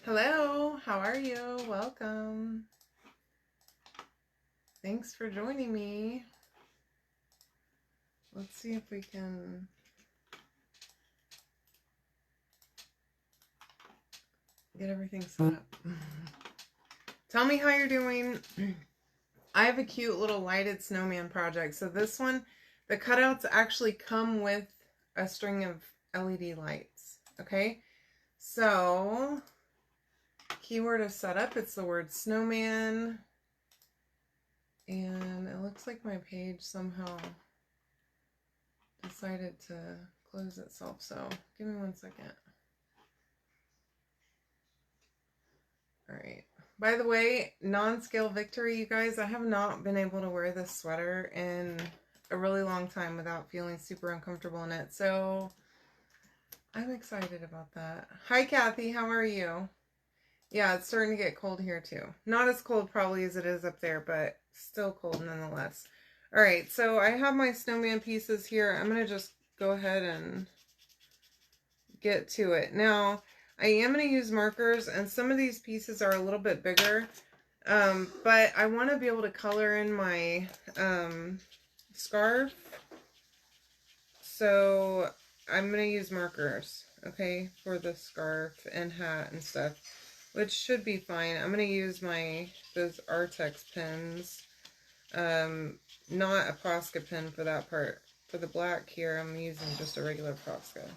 Hello, how are you? Welcome. Thanks for joining me. Let's see if we can get everything set up. Tell me how you're doing. I have a cute little lighted snowman project. So this one, the cutouts actually come with a string of LED lights. Okay, so keyword of setup, it's the word snowman. And it looks like my page somehow decided to close itself, so give me 1 second. Alright. By the way, non-scale victory, you guys, I have not been able to wear this sweater in a really long time without feeling super uncomfortable in it, so I'm excited about that. Hi, Kathy. How are you? Yeah, it's starting to get cold here, too. Not as cold probably as it is up there, but still cold nonetheless. Alright, so I have my snowman pieces here. I'm going to just go ahead and get to it. Now, I am going to use markers, and some of these pieces are a little bit bigger, but I want to be able to color in my scarf, so I'm going to use markers, okay, for the scarf and hat and stuff, which should be fine. I'm going to use those Artex pens, not a Posca pen for that part. For the black here, I'm using just a regular Posca.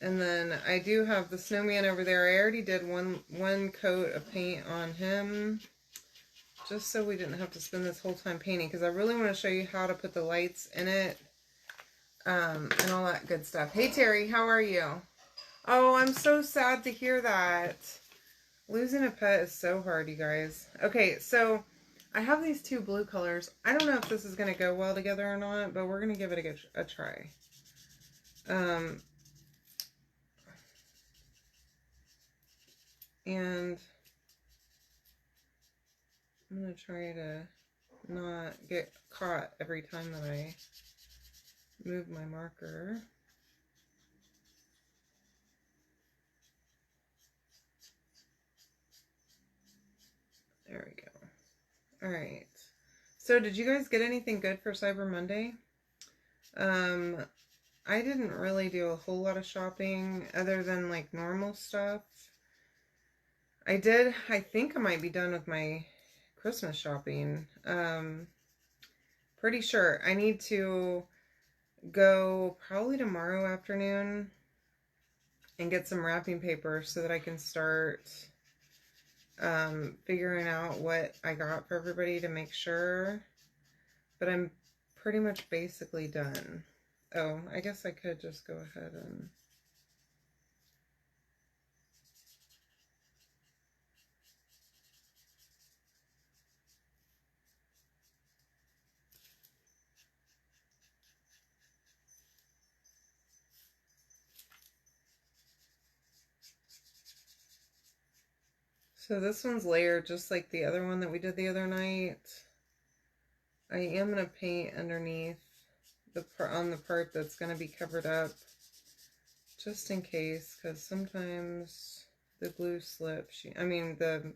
And then I do have the snowman over there. I already did one coat of paint on him, just so we didn't have to spend this whole time painting, because I really want to show you how to put the lights in it, and all that good stuff. Hey Terry, how are you? Oh, I'm so sad to hear that. Losing a pet is so hard, you guys. Okay, so I have these two blue colors. I don't know if this is going to go well together or not, but we're going to give it a try. And I'm going to try to not get caught every time that I move my marker. There we go. Alright. So did you guys get anything good for Cyber Monday? I didn't really do a whole lot of shopping other than like normal stuff. I think I might be done with my Christmas shopping. Pretty sure. I need to go probably tomorrow afternoon and get some wrapping paper so that I can start figuring out what I got for everybody to make sure. But I'm pretty much basically done. Oh, I guess I could just go ahead and... So this one's layered just like the other one that we did the other night. I am going to paint underneath on the part that's going to be covered up, just in case, because sometimes the glue slips. The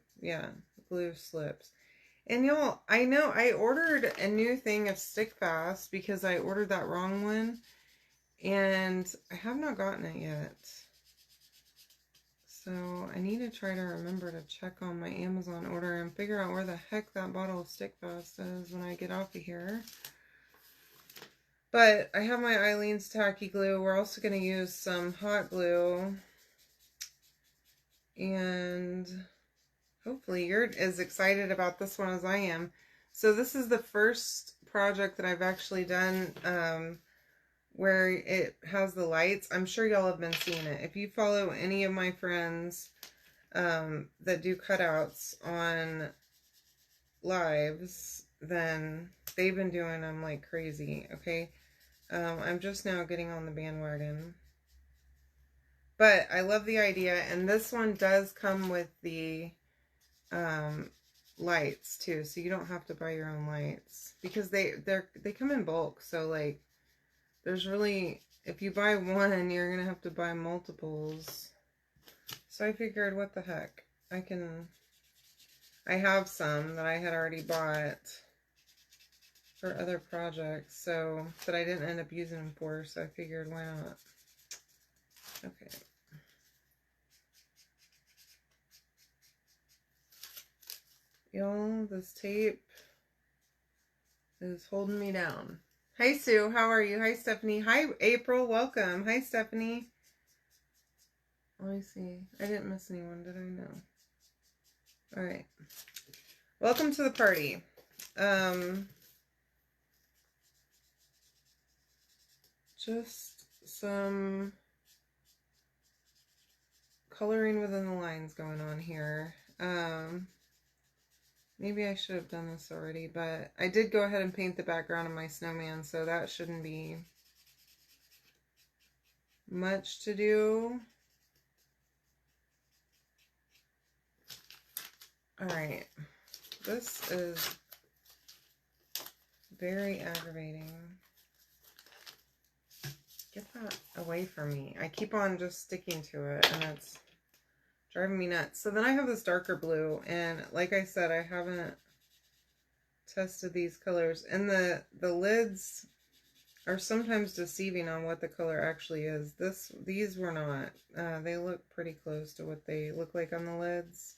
glue slips. And y'all, I know I ordered a new thing of Stick Fast because I ordered that wrong one, and I have not gotten it yet. So I need to try to remember to check on my Amazon order and figure out where the heck that bottle of Stick Fast is when I get off of here. But I have my Eileen's Tacky Glue. We're also going to use some hot glue. And hopefully you're as excited about this one as I am. So this is the first project that I've actually done where it has the lights. I'm sure y'all have been seeing it. If you follow any of my friends that do cutouts on lives, then they've been doing them like crazy, okay? I'm just now getting on the bandwagon. But I love the idea, and this one does come with the lights too, so you don't have to buy your own lights because they come in bulk. So like, there's really, if you buy one, you're gonna have to buy multiples. So I figured, what the heck, I have some that I had already bought for other projects, so that I didn't end up using them for. So I figured, why not? Okay. Y'all, this tape is holding me down. Hi, Sue. How are you? Hi, Stephanie. Hi, April. Welcome. Hi, Stephanie. Let me see. I didn't miss anyone, did I? No. All right. Welcome to the party. Just some coloring within the lines going on here. Maybe I should have done this already, but I did go ahead and paint the background of my snowman, so that shouldn't be much to do. All right, this is very aggravating. Get that away from me. I keep on just sticking to it, and it's driving me nuts. So then I have this darker blue, and like I said, I haven't tested these colors, and the lids are sometimes deceiving on what the color actually is. These were not. They look pretty close to what they look like on the lids.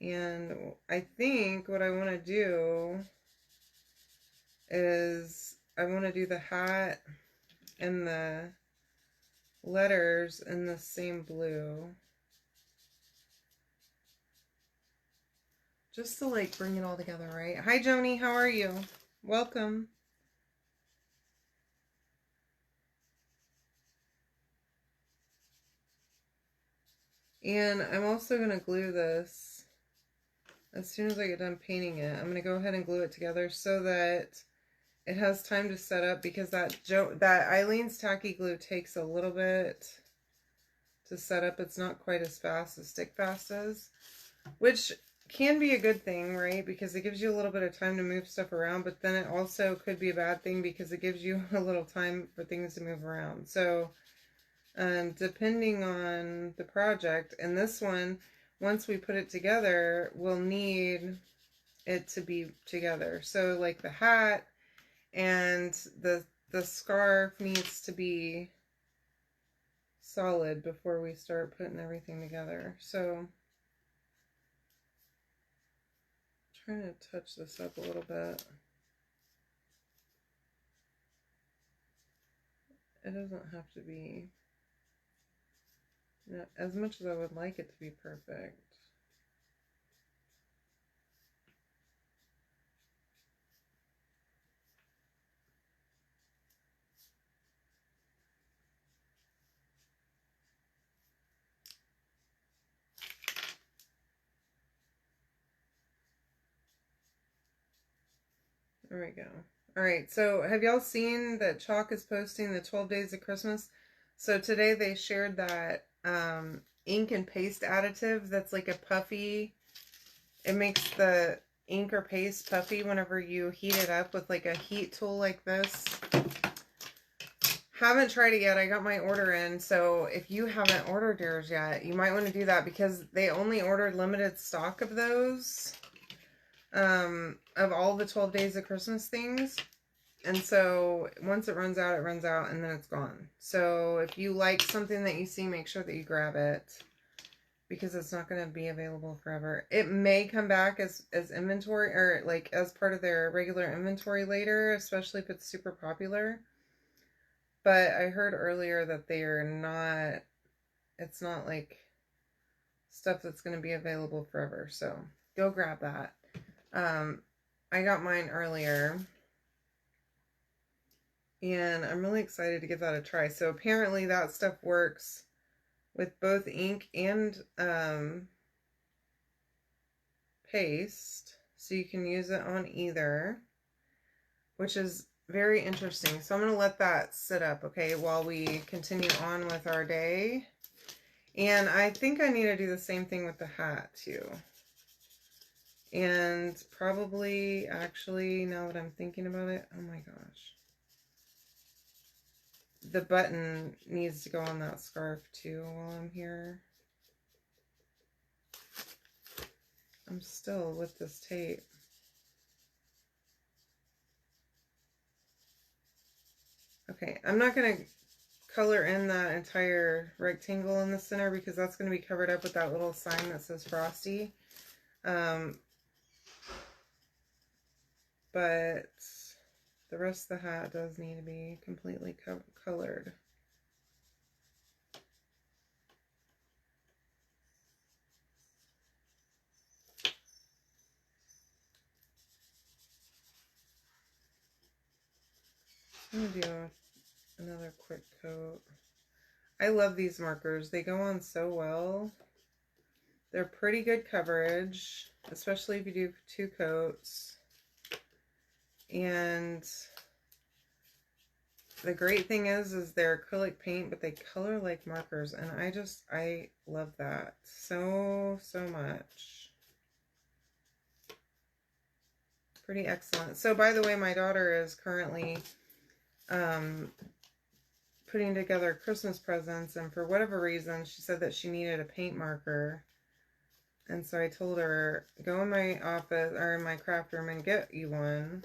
And I think what I want to do is I want to do the hat and the letters in the same blue. Just to like bring it all together, right? Hi, Joni. How are you? Welcome. And I'm also going to glue this as soon as I get done painting it. I'm going to go ahead and glue it together so that it has time to set up, because that Eileen's tacky glue takes a little bit to set up. It's not quite as fast as Stick Fast is, which can be a good thing, right? Because it gives you a little bit of time to move stuff around, but then it also could be a bad thing because it gives you a little time for things to move around. So depending on the project, and this one, once we put it together, we'll need it to be together. So like the hat and the scarf needs to be solid before we start putting everything together. So trying to touch this up a little bit. It doesn't have to be, you know, as much as I would like it to be perfect. There we go. All right, so have y'all seen that Chalk is posting the 12 Days of Christmas? So today they shared that ink and paste additive that's like a puffy. It makes the ink or paste puffy whenever you heat it up with like a heat tool like this. Haven't tried it yet. I got my order in, so if you haven't ordered yours yet, you might want to do that because they only ordered limited stock of those. Of all the 12 Days of Christmas things. And so once it runs out, and then it's gone. So if you like something that you see, make sure that you grab it, because it's not going to be available forever. It may come back as inventory, or like as part of their regular inventory later, especially if it's super popular. But I heard earlier that they are not, it's not like stuff that's going to be available forever. So go grab that. I got mine earlier, and I'm really excited to give that a try. So apparently that stuff works with both ink and paste, so you can use it on either, which is very interesting. So I'm going to let that sit up, okay, while we continue on with our day. And I think I need to do the same thing with the hat too. And probably, actually, now that I'm thinking about it, oh my gosh. The button needs to go on that scarf too while I'm here. I'm still with this tape. Okay, I'm not going to color in that entire rectangle in the center because that's going to be covered up with that little sign that says Frosty. But the rest of the hat does need to be completely colored. I'm going to do another quick coat. I love these markers. They go on so well. They're pretty good coverage, especially if you do 2 coats. And the great thing is they're acrylic paint, but they color like markers. And I love that so much. Pretty excellent. So by the way, my daughter is currently putting together Christmas presents, and for whatever reason she said that she needed a paint marker, and so I told her, go in my office or in my craft room and get you one.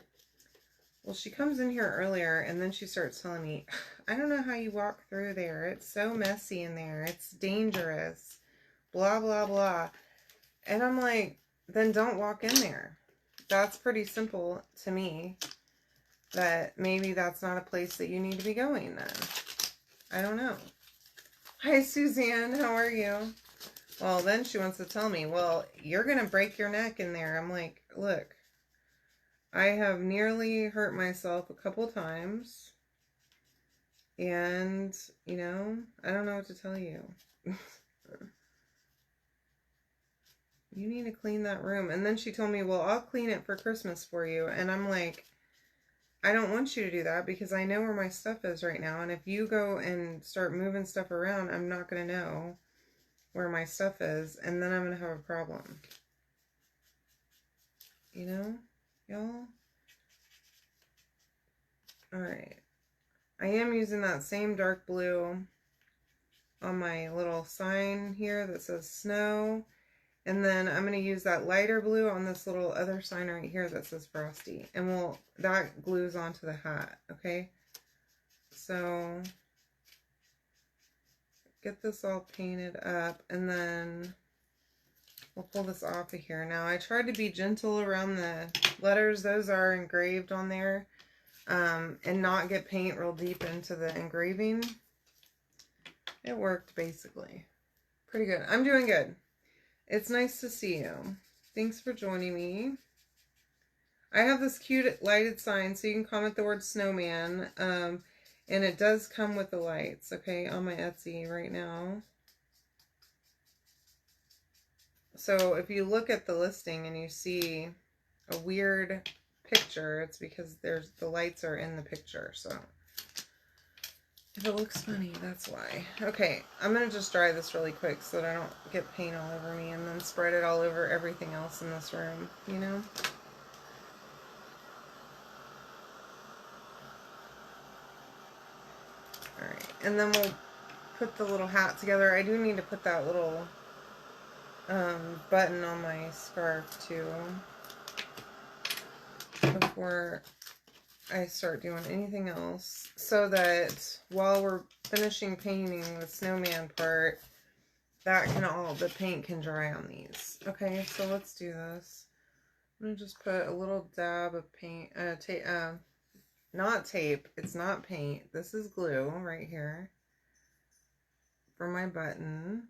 Well, she comes in here earlier and then she starts telling me, I don't know how you walk through there, it's so messy in there, it's dangerous, blah blah blah. And I'm like, then don't walk in there. That's pretty simple to me, that maybe that's not a place that you need to be going then. I don't know. Hi, Suzanne. How are you? Well, then she wants to tell me, well, you're going to break your neck in there. I'm like, look, I have nearly hurt myself a couple times. And, you know, I don't know what to tell you. You need to clean that room. And then she told me, well, I'll clean it for Christmas for you. And I'm like, I don't want you to do that because I know where my stuff is right now. And if you go and start moving stuff around, I'm not going to know where my stuff is. And then I'm going to have a problem. You know, y'all? Alright. I am using that same dark blue on my little sign here that says snow. And then I'm going to use that lighter blue on this little other sign right here that says Frosty. And that glues onto the hat, okay? So, get this all painted up, and then we'll pull this off of here. Now, I tried to be gentle around the letters. Those are engraved on there. And not get paint real deep into the engraving. It worked, basically. Pretty good. I'm doing good. It's nice to see you. Thanks for joining me. I have this cute lighted sign, so you can comment the word snowman. And it does come with the lights, okay, on my Etsy right now. So if you look at the listing and you see a weird picture, it's because the lights are in the picture. So if it looks funny, that's why. Okay, I'm going to just dry this really quick so that I don't get paint all over me and then spread it all over everything else in this room, you know? Alright, and then we'll put the little hat together. I do need to put that little button on my scarf too before I start doing anything else, so that while we're finishing painting the snowman part, the paint can dry on these. Okay, so let's do this. I'm gonna just put a little dab of paint, not tape, it's not paint, this is glue right here for my button.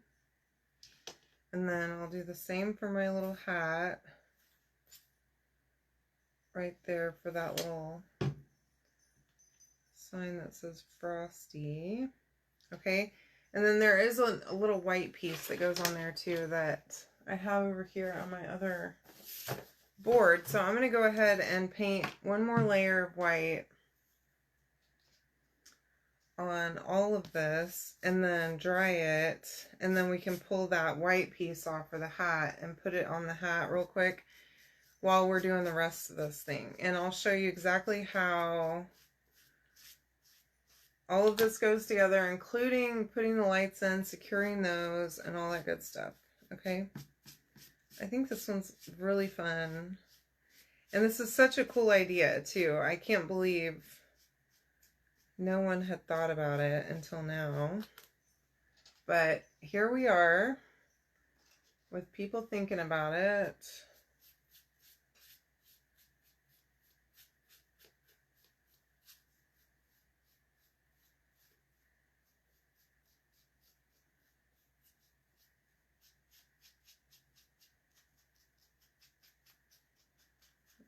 And then I'll do the same for my little hat right there for that little sign that says Frosty. Okay, and then there is a little white piece that goes on there too that I have over here on my other board. So I'm going to go ahead and paint one more layer of white on all of this and then dry it, and then we can pull that white piece off for the hat and put it on the hat real quick while we're doing the rest of this thing. And I'll show you exactly how all of this goes together, including putting the lights in, securing those, and all that good stuff. Okay? I think this one's really fun. And this is such a cool idea, too. I can't believe no one had thought about it until now. But here we are with people thinking about it.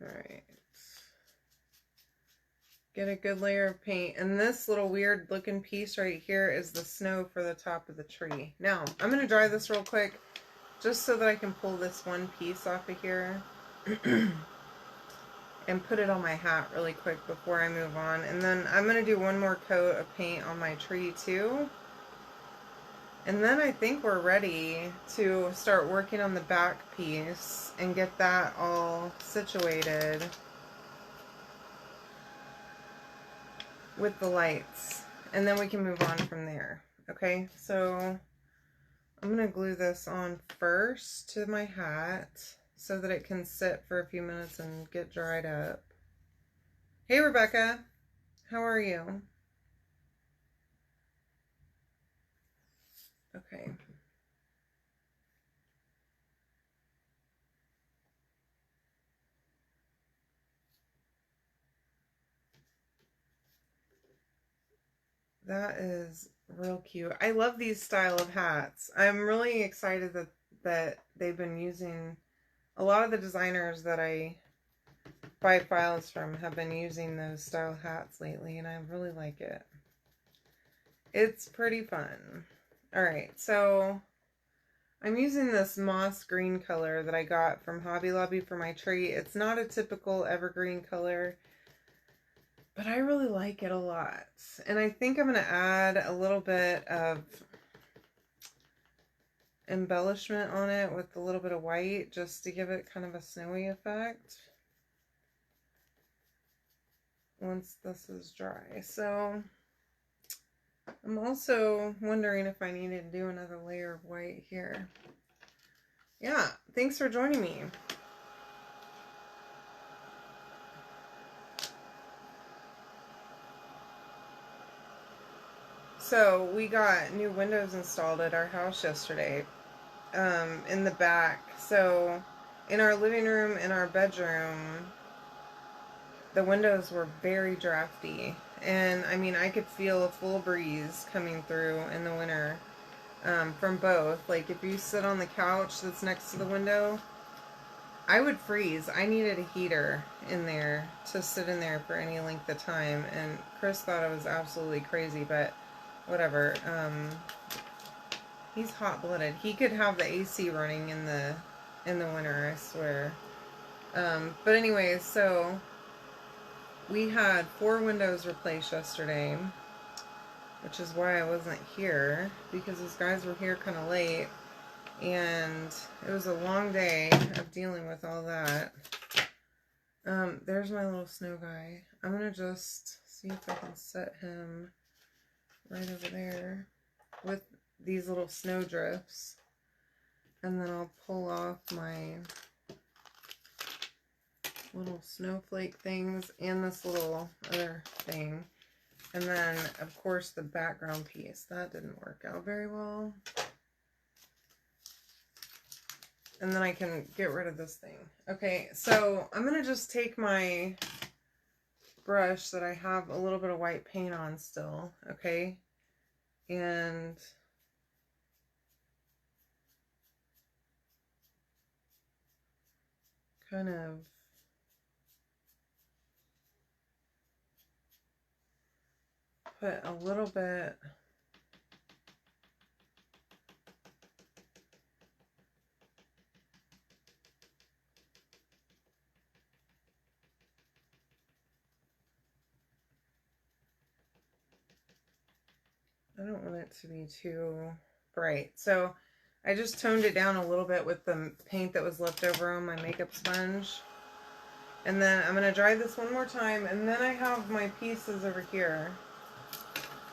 All right. Get a good layer of paint. And this little weird looking piece right here is the snow for the top of the tree. Now, I'm going to dry this real quick just so that I can pull this one piece off of here and put it on my hat really quick before I move on. And then I'm going to do one more coat of paint on my tree too. And then I think we're ready to start working on the back piece and get that all situated with the lights. And then we can move on from there. Okay, so I'm going to glue this on first to my hat so that it can sit for a few minutes and get dried up. Hey, Rebecca. How are you? Okay. That is real cute. I love these style of hats. I'm really excited that they've been using, a lot of the designers that I buy files from have been using those style hats lately, and I really like it. It's pretty fun. Alright, so I'm using this moss green color that I got from Hobby Lobby for my tree. It's not a typical evergreen color, but I really like it a lot. And I think I'm going to add a little bit of embellishment on it with a little bit of white just to give it kind of a snowy effect once this is dry. So I'm also wondering if I needed to do another layer of white here. Yeah, thanks for joining me. So we got new windows installed at our house yesterday, in the back. So in our living room and our bedroom, the windows were very drafty. And I mean, I could feel a full breeze coming through in the winter, from both. Like if you sit on the couch that's next to the window, I would freeze. I needed a heater in there to sit in there for any length of time. And Chris thought I was absolutely crazy, but whatever. He's hot-blooded. He could have the AC running in the winter, I swear. But anyways, so we had 4 windows replaced yesterday, which is why I wasn't here, because those guys were here kind of late, and it was a long day of dealing with all that. There's my little snow guy. I'm gonna just see if I can set him right over there with these little snow drifts, and then I'll pull off my little snowflake things and this little other thing, and then of course the background piece that didn't work out very well, and then I can get rid of this thing. Okay, so I'm gonna just take my brush that I have a little bit of white paint on still, okay, and kind of put a little bit I don't want it to be too bright. So I just toned it down a little bit with the paint that was left over on my makeup sponge. And then I'm going to dry this one more time. And then I have my pieces over here.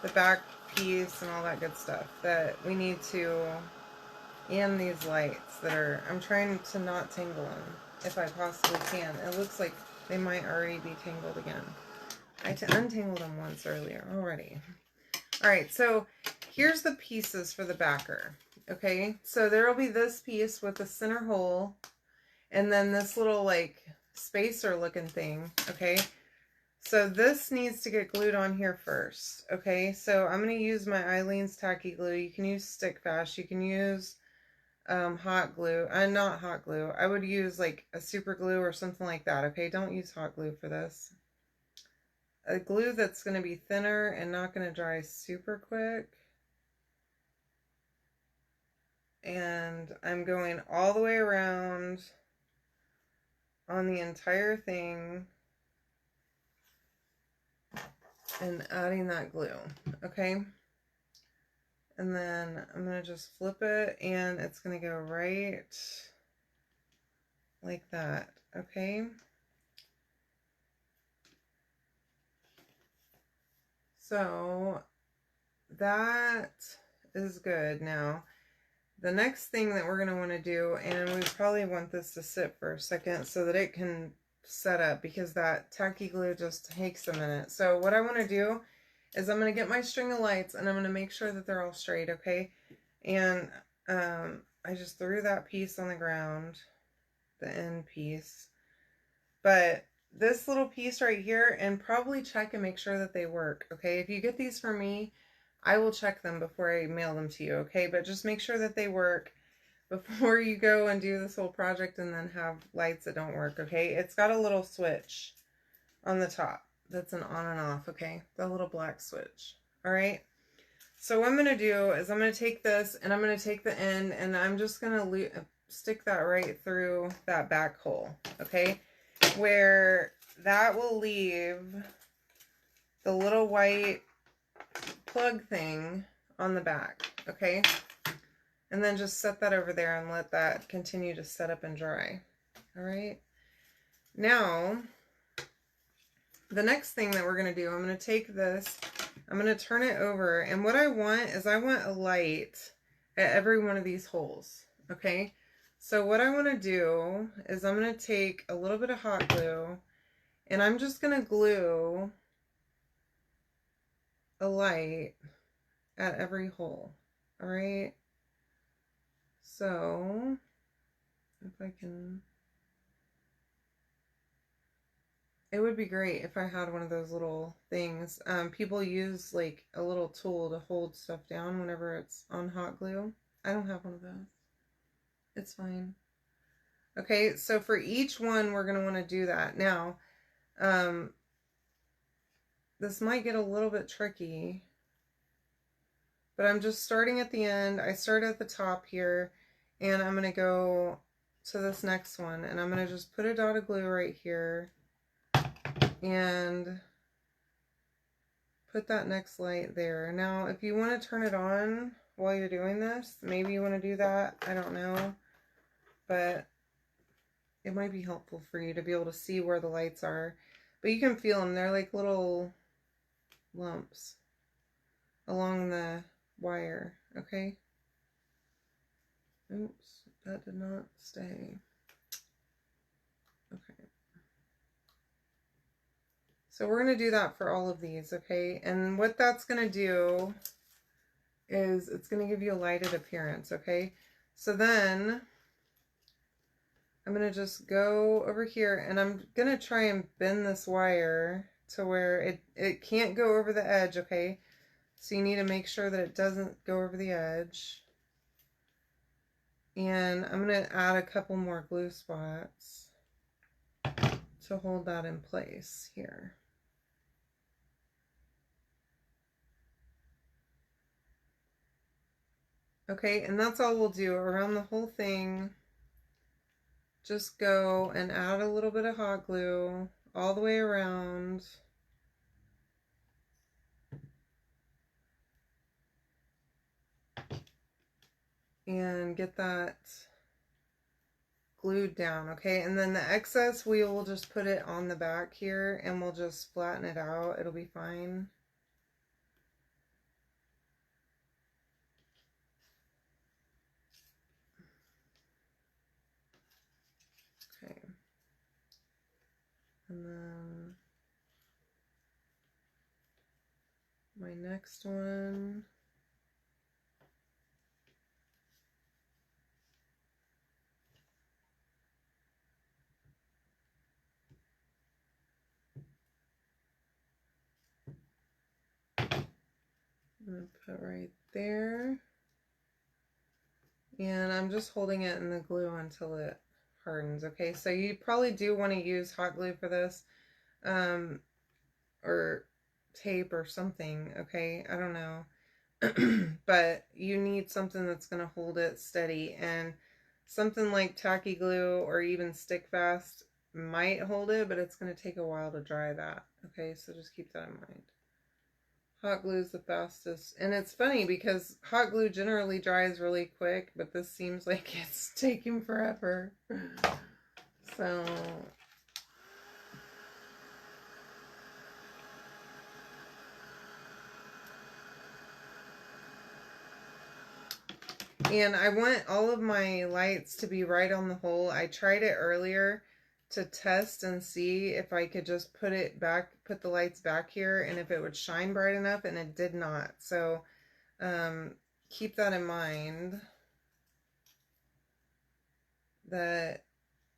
The back piece and all that good stuff that we need to, and these lights that are, I'm trying to not tangle them if I possibly can. It looks like they might already be tangled again. I untangled them once earlier already. Alright, so here's the pieces for the backer. Okay, so there will be this piece with the center hole, and then this little like spacer looking thing. Okay, so this needs to get glued on here first. Okay, so I'm going to use my Eileen's tacky glue. You can use stick fast. You can use hot glue. Not hot glue. I would use like a super glue or something like that. Okay, don't use hot glue for this. A glue that's going to be thinner and not going to dry super quick. And I'm going all the way around on the entire thing and adding that glue. Okay, and then I'm going to just flip it and it's going to go right like that. Okay, so that is good. Now the next thing that we're going to want to do, and we probably want this to sit for a second so that it can set up, because that tacky glue just takes a minute. So what I want to do is I'm going to get my string of lights and I'm going to make sure that they're all straight. Okay, and I just threw that piece on the ground, the end piece, but this little piece right here, and probably check and make sure that they work. Okay, if you get these from me, I will check them before I mail them to you. Okay, but just make sure that they work before you go and do this whole project and then have lights that don't work. Okay, it's got a little switch on the top that's an on and off. Okay, the little black switch. All right, so what I'm going to do is I'm going to take this and I'm going to take the end and I'm just going to stick that right through that back hole. Okay, where that will leave the little white plug thing on the back. Okay, and then just set that over there and let that continue to set up and dry. All right, now the next thing that we're going to do, I'm going to take this, I'm going to turn it over, and what I want is I want a light at every one of these holes. Okay, so what I want to do is I'm going to take a little bit of hot glue and I'm just going to glue a light at every hole. All right, so if I can, it would be great if I had one of those little things. People use like a little tool to hold stuff down whenever it's on hot glue. I don't have one of those. It's fine. Okay, so for each one, we're going to want to do that. Now, this might get a little bit tricky, but I'm just starting at the end. I start at the top here, and I'm going to go to this next one, and I'm going to just put a dot of glue right here, and put that next light there. Now, if you want to turn it on while you're doing this, maybe you want to do that. I don't know, but it might be helpful for you to be able to see where the lights are. But you can feel them. They're like little lumps along the wire. Okay. Oops, that did not stay. Okay. So we're going to do that for all of these, okay? And what that's going to do is it's going to give you a lighted appearance, okay? So then I'm going to just go over here and I'm going to try and bend this wire to where it can't go over the edge, okay? So you need to make sure that it doesn't go over the edge. And I'm going to add a couple more glue spots to hold that in place here. Okay, and that's all we'll do around the whole thing. Just go and add a little bit of hot glue all the way around. and get that glued down, okay? And then the excess, we will just put it on the back here and we'll just flatten it out. It'll be fine. Okay. And then my next one. I'm going to put right there. And I'm just holding it in the glue until it hardens, okay? So you probably do want to use hot glue for this, or tape or something, okay? I don't know. But you need something that's going to hold it steady, and something like tacky glue or even stick fast might hold it, but it's going to take a while to dry that, okay? So just keep that in mind. Hot glue is the fastest. And it's funny because hot glue generally dries really quick, but this seems like it's taking forever. So and I want all of my lights to be right on the hole. I tried it earlier to test and see if I could just put the lights back here and if it would shine bright enough, and it did not. So keep that in mind, that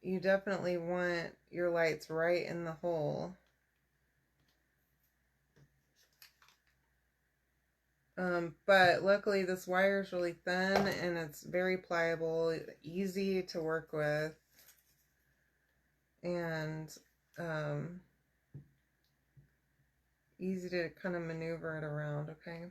you definitely want your lights right in the hole. But luckily this wire is really thin and it's very pliable, easy to work with, and easy to kind of maneuver it around, okay?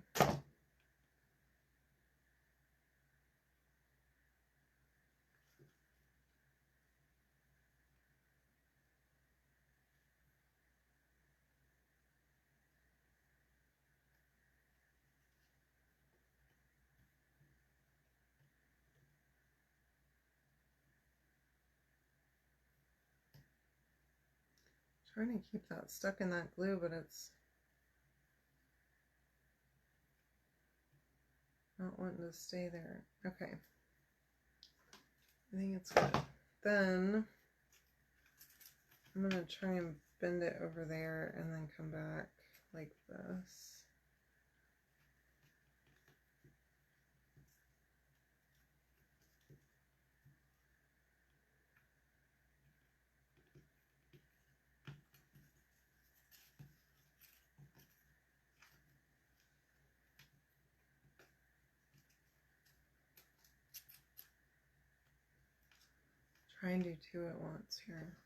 Trying to keep that stuck in that glue, but it's not wanting to stay there. Okay. I think it's good. Then I'm going to try and bend it over there and then come back like this. Try and do two at once here.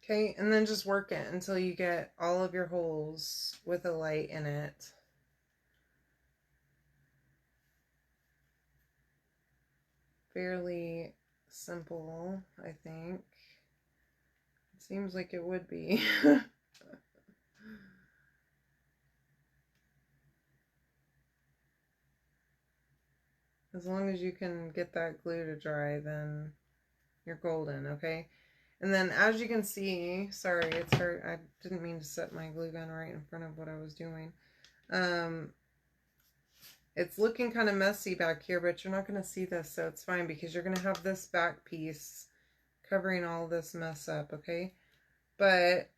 Okay, and then just work it until you get all of your holes with a light in it. Fairly simple, I think. It seems like it would be. As long as you can get that glue to dry, then you're golden, okay? And then as you can see, sorry, it's hard. I didn't mean to set my glue gun right in front of what I was doing. It's looking kind of messy back here, but you're not going to see this, so it's fine because you're going to have this back piece covering all this mess up, okay? But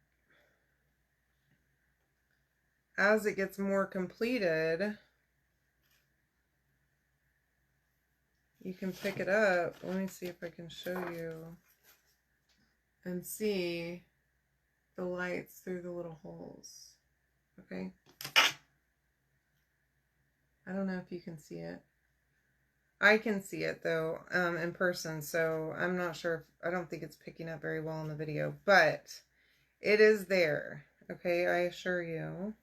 as it gets more completed, you can pick it up. Let me see if I can show you and see the lights through the little holes, okay? I don't know if you can see it. I can see it though, in person, so I'm not sure if, I don't think it's picking up very well in the video, but it is there, okay? I assure you.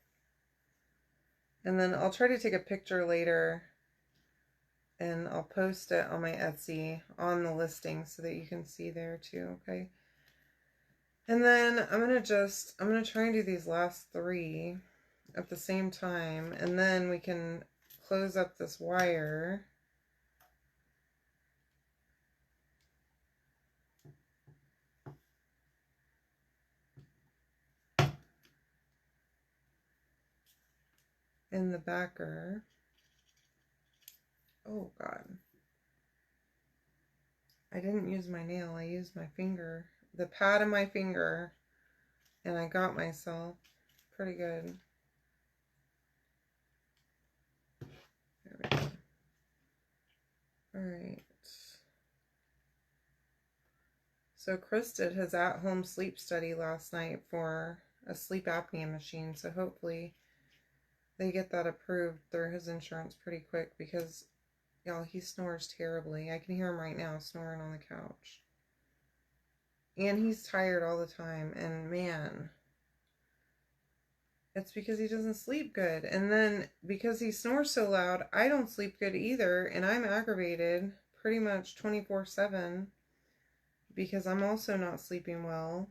And then I'll try to take a picture later And I'll post it on my Etsy on the listing so that you can see there too, okay? And then I'm going to try and do these last 3 at the same time, and then we can close up this wire. In the backer. Oh God. I didn't use my nail, I used my finger. The pad of my finger, and I got myself pretty good. There we go. Alright. So Chris did his at-home sleep study last night for a sleep apnea machine, so hopefully they get that approved through his insurance pretty quick, because y'all, he snores terribly. I can hear him right now snoring on the couch. And he's tired all the time, and man, it's because he doesn't sleep good. And then because he snores so loud, I don't sleep good either, and I'm aggravated pretty much 24/7 because I'm also not sleeping well.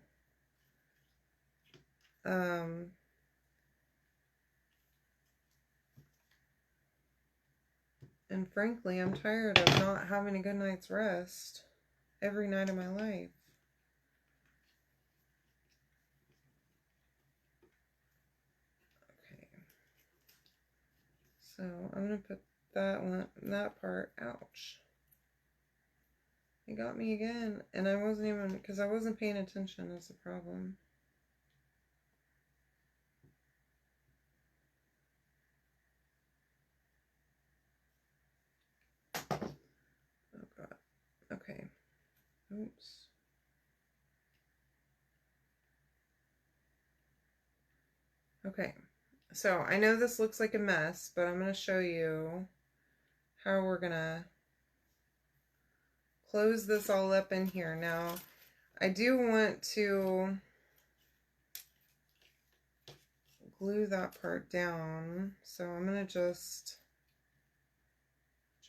And frankly, I'm tired of not having a good night's rest every night of my life. Okay. So I'm going to put that part, ouch. It got me again, and I wasn't even, because I wasn't paying attention is the problem. Oh God. Okay. Oops. Okay. So I know this looks like a mess, but I'm going to show you how we're going to close this all up in here. Now, I do want to glue that part down, so I'm going to just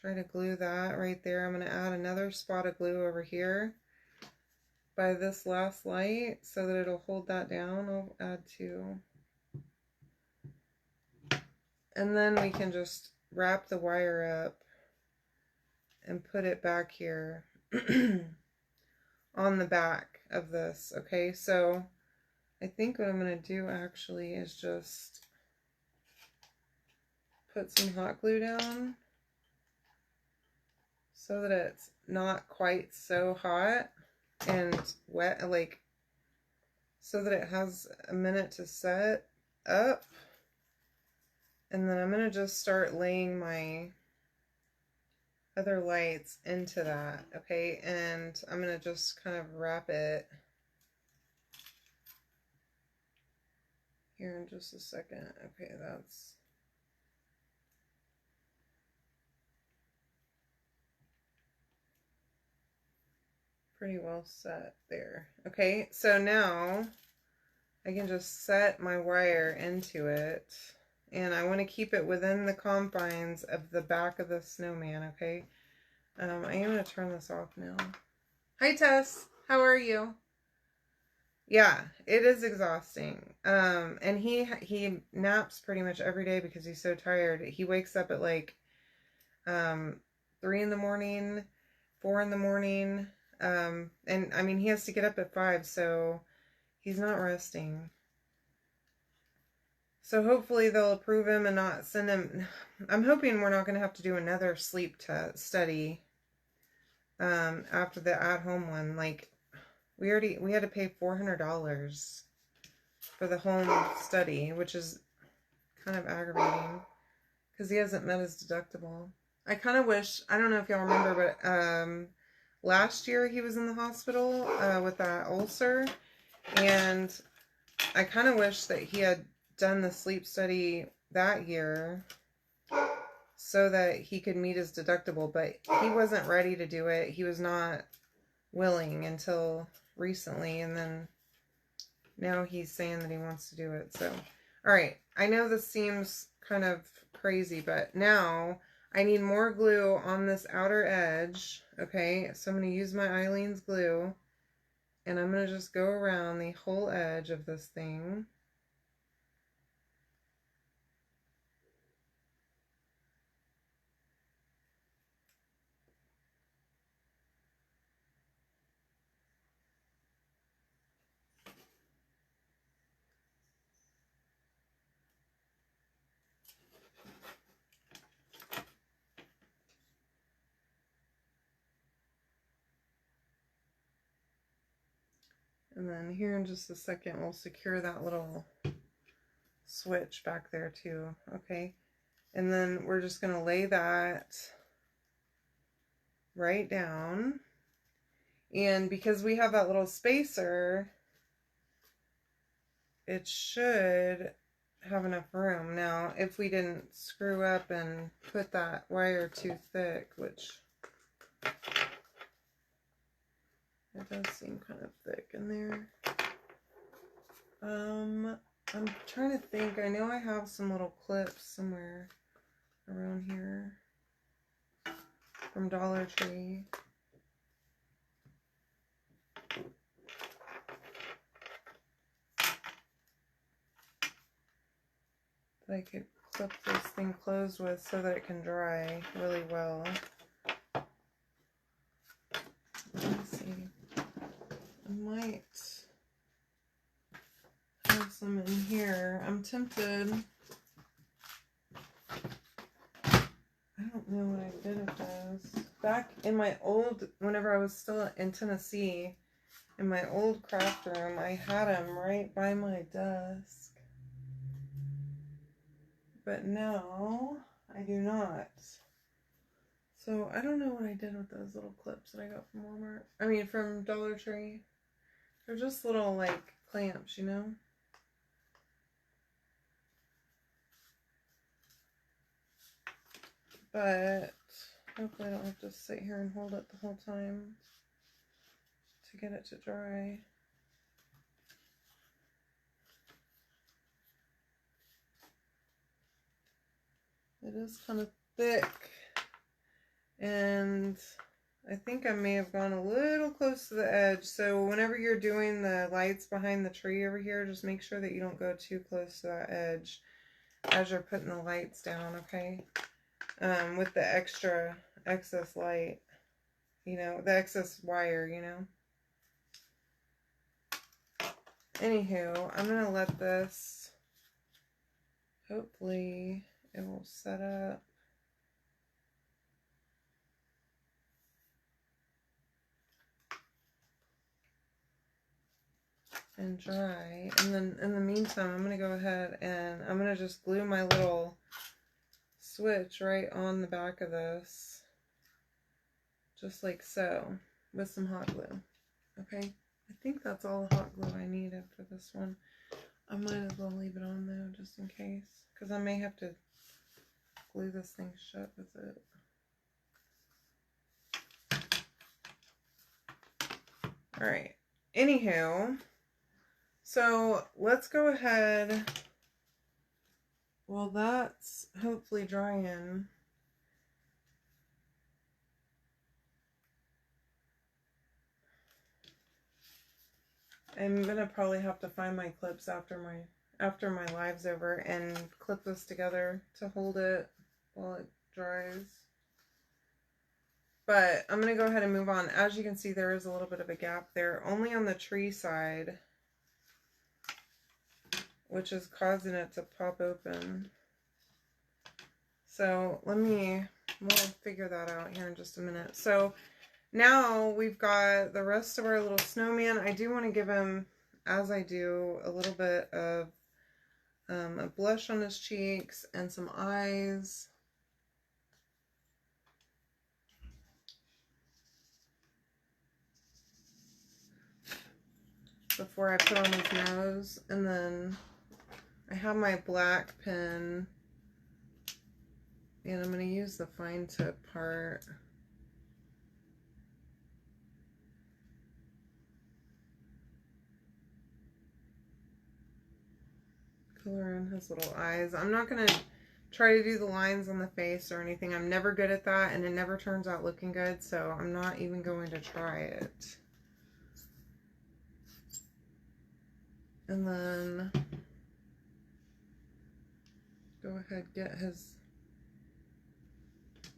try to glue that right there. I'm going to add another spot of glue over here by this last light so that it'll hold that down. I'll add 2. And then we can just wrap the wire up and put it back here on the back of this. Okay, so I think what I'm going to do actually is just put some hot glue down so that it's not quite so hot and wet, like, so that it has a minute to set up. And then I'm going to just start laying my other lights into that, okay? And I'm going to just kind of wrap it here in just a second. Okay, that's pretty well set there. Okay, so now I can just set my wire into it, and I want to keep it within the confines of the back of the snowman, okay? I am going to turn this off now. Hi, Tess. How are you? Yeah, it is exhausting. And he naps pretty much every day because he's so tired. He wakes up at like 3 in the morning, 4 in the morning. And I mean, he has to get up at 5, so he's not resting. So hopefully they'll approve him and not send him. I'm hoping we're not going to have to do another sleep study after the at-home one. Like, we had to pay $400 for the home study, which is kind of aggravating because he hasn't met his deductible. I kind of wish, I don't know if y'all remember, but last year he was in the hospital with that ulcer, and I kind of wish that he had done the sleep study that year so that he could meet his deductible, but he wasn't ready to do it. He was not willing until recently, and then now he's saying that he wants to do it. So, all right, I know this seems kind of crazy, but now I need more glue on this outer edge. Okay, so I'm going to use my Eileen's glue. And I'm going to just go around the whole edge of this thing. And then here in just a second, we'll secure that little switch back there too. Okay. And then we're just going to lay that right down. And because we have that little spacer, it should have enough room. Now, if we didn't screw up and put that wire too thick, which it does seem kind of thick in there. I'm trying to think. I know I have some little clips somewhere around here from Dollar Tree. That I could clip this thing closed with so that it can dry really well. Let me see. I might have some in here. I'm tempted. I don't know what I did with those. Back in my old, whenever I was still in Tennessee, in my old craft room, I had them right by my desk. But now, I do not. So, I don't know what I did with those little clips that I got from Walmart. I mean, from Dollar Tree. They're just little, like, clamps, you know? But hopefully I don't have to sit here and hold it the whole time to get it to dry. It is kind of thick, and I think I may have gone a little close to the edge. So whenever you're doing the lights behind the tree over here, just make sure that you don't go too close to that edge as you're putting the lights down, okay? With the excess light, you know, the excess wire, you know. Anywho, I'm going to let this, hopefully it will set up. And dry. And then in the meantime, I'm going to go ahead and I'm going to just glue my little switch right on the back of this. Just like so. With some hot glue. Okay? I think that's all the hot glue I need after this one. I might as well leave it on though, just in case. Because I may have to glue this thing shut with it. Alright. Anywho, so let's go ahead. Well, that's hopefully drying. I'm gonna probably have to find my clips after my live's over and clip this together to hold it while it dries. But I'm gonna go ahead and move on. As you can see, there is a little bit of a gap there, only on the tree side, which is causing it to pop open. So we'll figure that out here in just a minute. So now we've got the rest of our little snowman. I do want to give him, as I do, a little bit of a blush on his cheeks and some eyes. Before I put on his nose. And then I have my black pen. And I'm going to use the fine tip part. Color in his little eyes. I'm not going to try to do the lines on the face or anything. I'm never good at that, and it never turns out looking good, so I'm not even going to try it. And then go ahead, get his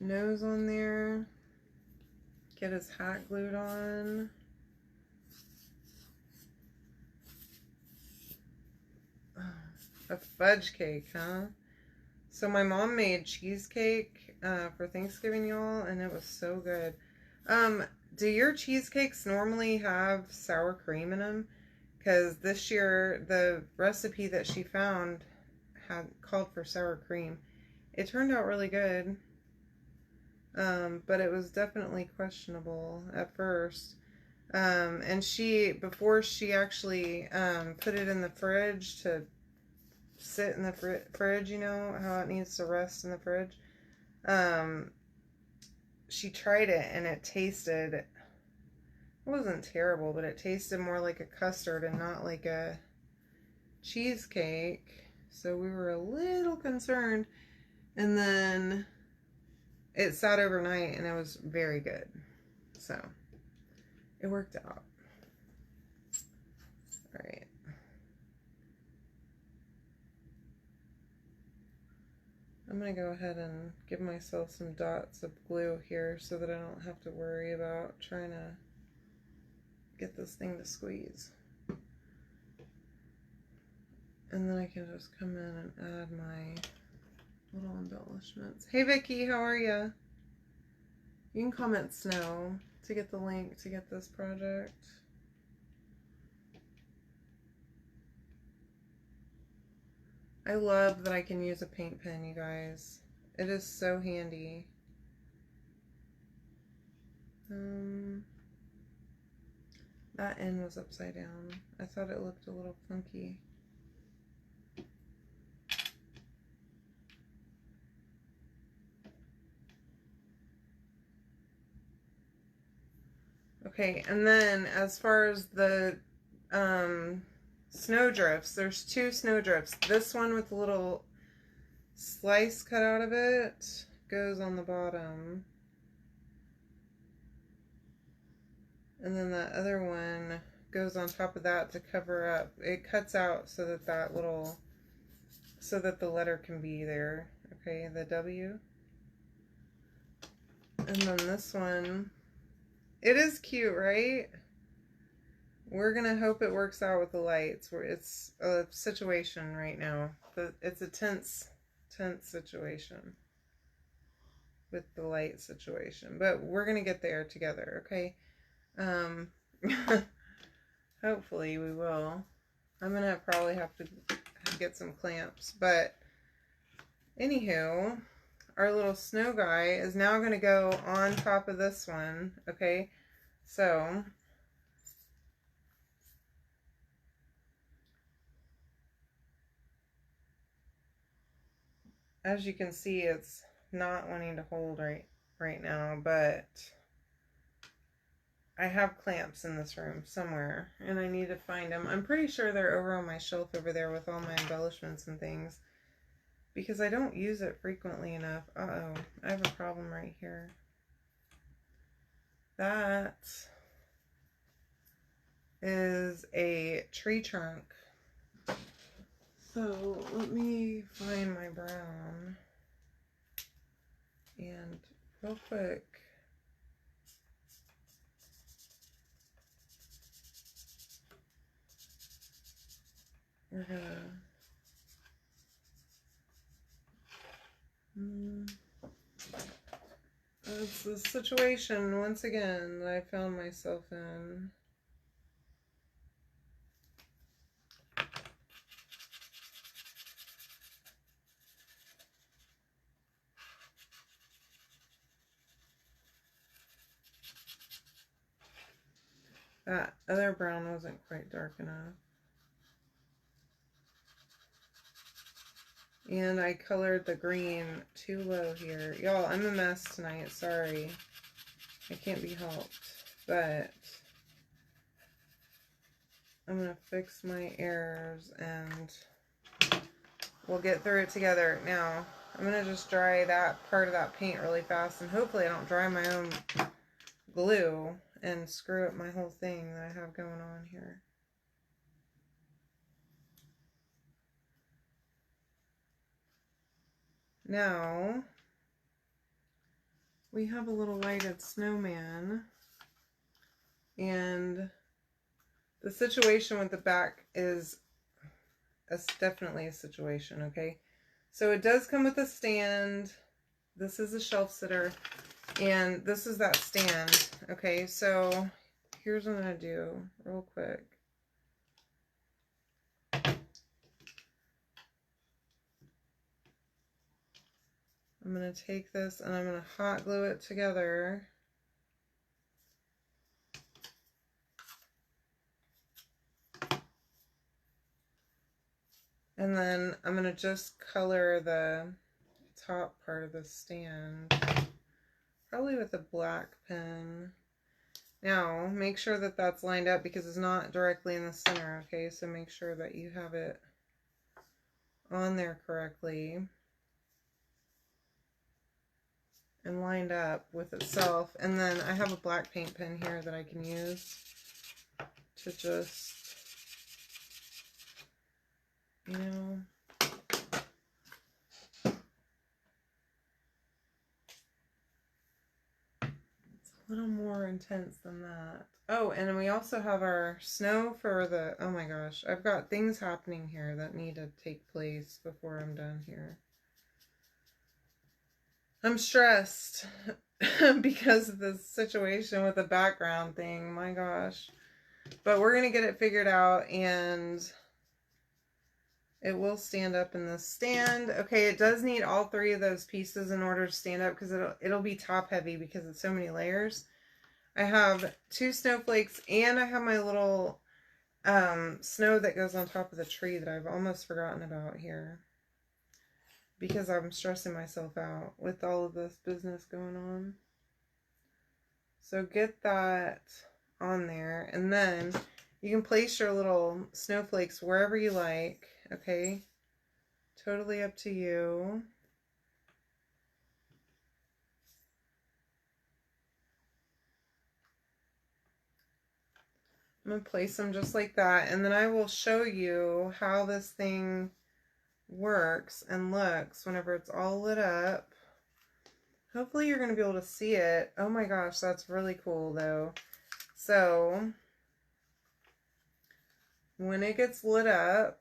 nose on there, get his hat glued on. A fudge cake, huh? So my mom made cheesecake for Thanksgiving, y'all, and it was so good. Do your cheesecakes normally have sour cream in them? Because this year, the recipe that she found had called for sour cream. It turned out really good, but it was definitely questionable at first. And before she actually put it in the fridge to sit in the fridge, you know, how it needs to rest in the fridge, she tried it, and it wasn't terrible, but it tasted more like a custard and not like a cheesecake. So we were a little concerned. And then it sat overnight, and it was very good. So it worked out. All right. I'm going to go ahead and give myself some dots of glue here so that I don't have to worry about trying to get this thing to squeeze. And then I can just come in and add my little embellishments. Hey Vicky, how are you? You can comment snow to get the link to get this project. I love that I can use a paint pen, you guys. It is so handy. That N was upside down. I thought it looked a little funky. Okay, and then as far as the snow drifts, there's two snow drifts. This one with a little slice cut out of it goes on the bottom. And then the other one goes on top of that to cover up. It cuts out so that so that the letter can be there. Okay, the W. And then this one, it is cute, right? We're gonna hope it works out with the lights. It's a situation right now. It's a tense situation with the light situation. But we're gonna get there together, okay? Hopefully we will. I'm gonna probably have to get some clamps. But anywho, our little snow guy is now gonna go on top of this one, okay? So as you can see, it's not wanting to hold right now, but I have clamps in this room somewhere, and I need to find them. I'm pretty sure they're over on my shelf over there with all my embellishments and things, because I don't use it frequently enough. Uh-oh, I have a problem right here. That is a tree trunk. So let me find my brown, and real quick, we're gonna it's the situation once again that I found myself in. That other brown wasn't quite dark enough. And I colored the green too low here. Y'all, I'm a mess tonight. Sorry. I can't be helped. But I'm going to fix my errors and we'll get through it together. Now, I'm going to just dry that part of that paint really fast, and hopefully I don't dry my own glue and screw up my whole thing that I have going on here. Now, we have a little lighted snowman, and the situation with the back is definitely a situation, okay? So it does come with a stand. This is a shelf sitter, and this is that stand, okay? So here's what I'm going to do real quick. I'm going to take this and I'm going to hot glue it together. And then I'm going to just color the top part of the stand, probably with a black pen. Now, make sure that that's lined up because it's not directly in the center, okay? So make sure that you have it on there correctly and lined up with itself. And then I have a black paint pen here that I can use to just, you know, it's a little more intense than that. Oh, and we also have our snow for the, oh my gosh, I've got things happening here that need to take place before I'm done here. I'm stressed because of this situation with the background thing, my gosh. But we're going to get it figured out, and it will stand up in the stand. Okay, it does need all three of those pieces in order to stand up because it'll be top heavy because it's so many layers. I have 2 snowflakes, and I have my little snow that goes on top of the tree that I've almost forgotten about here because I'm stressing myself out with all of this business going on. So get that on there, and then you can place your little snowflakes wherever you like, okay? Totally up to you. I'm going to place them just like that, and then I will show you how this thing works and looks whenever it's all lit up. Hopefully you're going to be able to see it. Oh my gosh, that's really cool though. So when it gets lit up,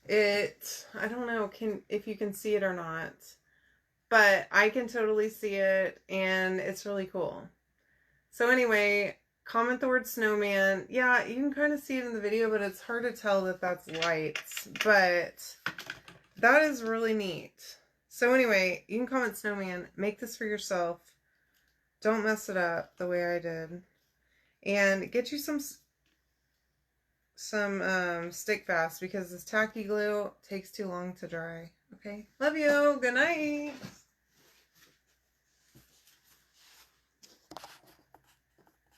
I don't know if you can see it or not, but I can totally see it, and it's really cool. So anyway, comment the word snowman. Yeah, you can kind of see it in the video, but it's hard to tell that that's lights, but that is really neat. So anyway, you can comment snowman, make this for yourself. Don't mess it up the way I did. And get you some stick fast because this tacky glue takes too long to dry. Okay, love you. Good night.